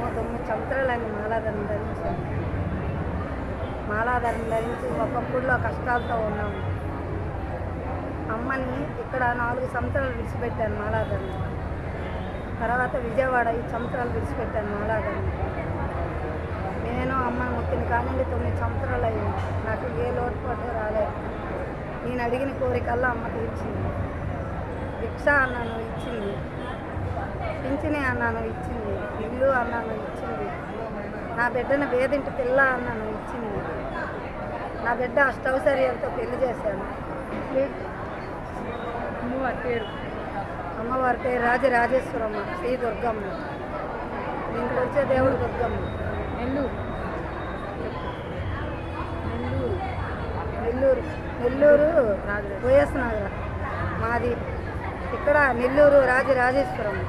మేము 9 సంవత్సరాలని మాలాధారణ ధరించాము. మాలాధారణ ధరించి ఒకప్పుడులో కష్టాలతో ఉన్నాము. అమ్మని ఇక్కడ 4 సంవత్సరాలు విడిచిపెట్టాను మాలాధారణ. తర్వాత విజయవాడ 5 సంవత్సరాలు విడిచిపెట్టాను మాలాధారణ. నేను అమ్మని మొక్కిన కానిండి 9 సంవత్సరాలు అయ్యింది. నాకు ఏ లోటుపాటు రాలేదు. నేను అడిగిన కోరికల్లా అమ్మ తీర్చింది. భిక్ష అన్నాను ఇచ్చింది, పింఛని అన్నాను ఇచ్చింది, ఇల్లు అన్నాను ఇచ్చింది, నా బిడ్డను వేదింటి పిల్ల అన్నాను ఇచ్చింది. నా బిడ్డ అష్టౌసర్యాలతో పెళ్లి చేశాను. అమ్మవారి పేరు రాజరాజేశ్వరమ్మ, శ్రీ దుర్గమ్మ. నేను కొలిచే దేవుడు దుర్గమ్మ. నెల్లూరు వైఎస్ నగర్ మాది. ఇక్కడ నెల్లూరు రాజరాజేశ్వరమ్మ.